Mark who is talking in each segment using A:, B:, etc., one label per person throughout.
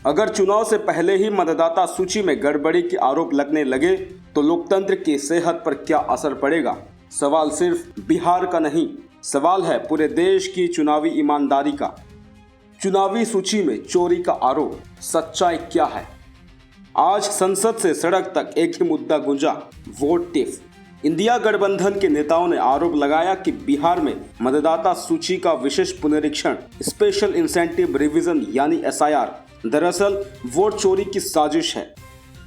A: अगर चुनाव से पहले ही मतदाता सूची में गड़बड़ी के आरोप लगने लगे तो लोकतंत्र की सेहत पर क्या असर पड़ेगा। सवाल सिर्फ बिहार का नहीं, सवाल है पूरे देश की चुनावी ईमानदारी का। चुनावी सूची में चोरी का आरोप, सच्चाई क्या है। आज संसद से सड़क तक एक ही मुद्दा गूंजा, वोट टिफ। इंडिया गठबंधन के नेताओं ने आरोप लगाया कि बिहार में मतदाता सूची का विशेष पुनरीक्षण, स्पेशल इंसेंटिव रिवीजन यानी SIR, दरअसल वोट चोरी की साजिश है।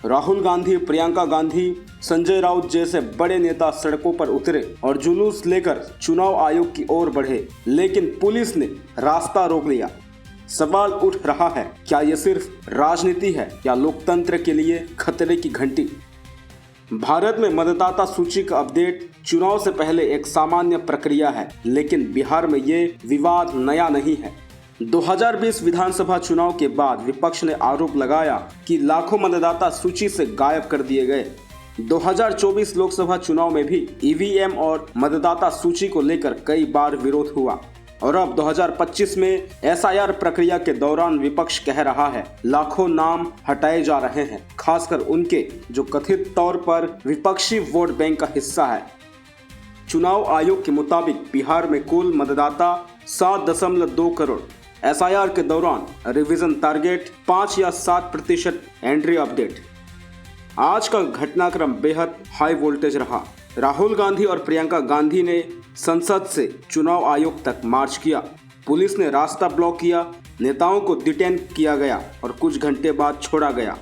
A: राहुल गांधी, प्रियंका गांधी, संजय राउत जैसे बड़े नेता सड़कों पर उतरे और जुलूस लेकर चुनाव आयोग की ओर बढ़े, लेकिन पुलिस ने रास्ता रोक लिया। सवाल उठ रहा है, क्या ये सिर्फ राजनीति है या लोकतंत्र के लिए खतरे की घंटी। भारत में मतदाता सूची का अपडेट चुनाव से पहले एक सामान्य प्रक्रिया है, लेकिन बिहार में ये विवाद नया नहीं है। 2020 विधानसभा चुनाव के बाद विपक्ष ने आरोप लगाया कि लाखों मतदाता सूची से गायब कर दिए गए। 2024 लोकसभा चुनाव में भी EVM और मतदाता सूची को लेकर कई बार विरोध हुआ और अब 2025 में SIR प्रक्रिया के दौरान विपक्ष कह रहा है लाखों नाम हटाए जा रहे हैं, खासकर उनके जो कथित तौर पर विपक्षी वोट बैंक का हिस्सा है। चुनाव आयोग के मुताबिक बिहार में कुल मतदाता 7.2 करोड़। SIR के दौरान रिवीजन टारगेट 5 या 7% एंट्री अपडेट। आज का घटनाक्रम बेहद हाई वोल्टेज रहा। राहुल गांधी और प्रियंका गांधी ने संसद से चुनाव आयोग तक मार्च किया। पुलिस ने रास्ता ब्लॉक किया, नेताओं को डिटेन किया गया और कुछ घंटे बाद छोड़ा गया।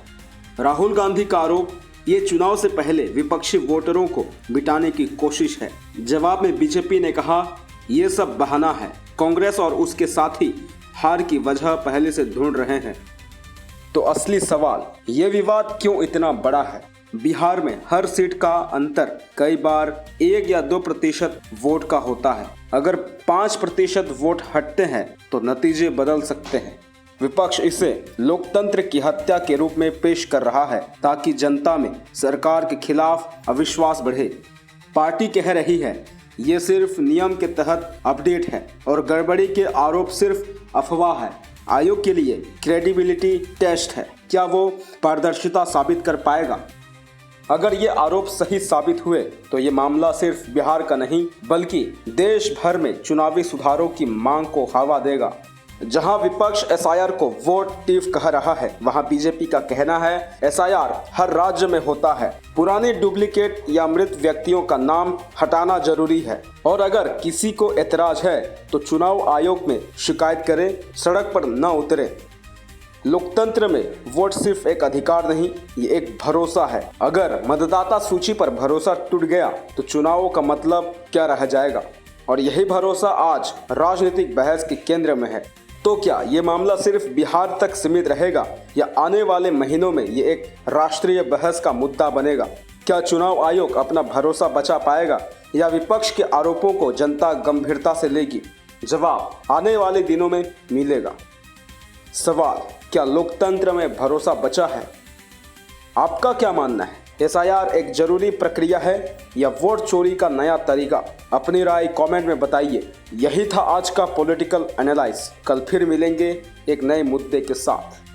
A: राहुल गांधी का आरोप, ये चुनाव से पहले विपक्षी वोटरों को बिटाने की कोशिश है। जवाब में बीजेपी ने कहा, ये सब बहाना है, कांग्रेस और उसके साथी हार की वजह पहले से ढूंढ रहे हैं। तो असली सवाल, ये विवाद क्यों इतना बड़ा है। बिहार में हर सीट का अंतर कई बार 1 या 2% वोट का होता है। अगर 5% वोट हटते हैं तो नतीजे बदल सकते हैं। विपक्ष इसे लोकतंत्र की हत्या के रूप में पेश कर रहा है ताकि जनता में सरकार के खिलाफ अविश्वास बढ़े। पार्टी कह रही है ये सिर्फ नियम के तहत अपडेट है और गड़बड़ी के आरोप सिर्फ अफवाह है। आयोग के लिए क्रेडिबिलिटी टेस्ट है, क्या वो पारदर्शिता साबित कर पाएगा। अगर ये आरोप सही साबित हुए तो ये मामला सिर्फ बिहार का नहीं बल्कि देश भर में चुनावी सुधारों की मांग को हवा देगा। जहां विपक्ष SIR को वोट टिफ कह रहा है, वहां बीजेपी का कहना है SIR हर राज्य में होता है, पुराने डुप्लीकेट या मृत व्यक्तियों का नाम हटाना जरूरी है और अगर किसी को एतराज है तो चुनाव आयोग में शिकायत करे, सड़क पर न उतरे। लोकतंत्र में वोट सिर्फ एक अधिकार नहीं, ये एक भरोसा है। अगर मतदाता सूची पर भरोसा टूट गया तो चुनावों का मतलब क्या रह जाएगा। और यही भरोसा आज राजनीतिक बहस के केंद्र में है। तो क्या ये मामला सिर्फ बिहार तक सीमित रहेगा या आने वाले महीनों में ये एक राष्ट्रीय बहस का मुद्दा बनेगा। क्या चुनाव आयोग अपना भरोसा बचा पाएगा या विपक्ष के आरोपों को जनता गंभीरता से लेगी। जवाब आने वाले दिनों में मिलेगा। सवाल, क्या लोकतंत्र में भरोसा बचा है। आपका क्या मानना है, SIR एक जरूरी प्रक्रिया है या वोट चोरी का नया तरीका। अपनी राय कमेंट में बताइए। यही था आज का पॉलिटिकल एनालाइज। कल फिर मिलेंगे एक नए मुद्दे के साथ।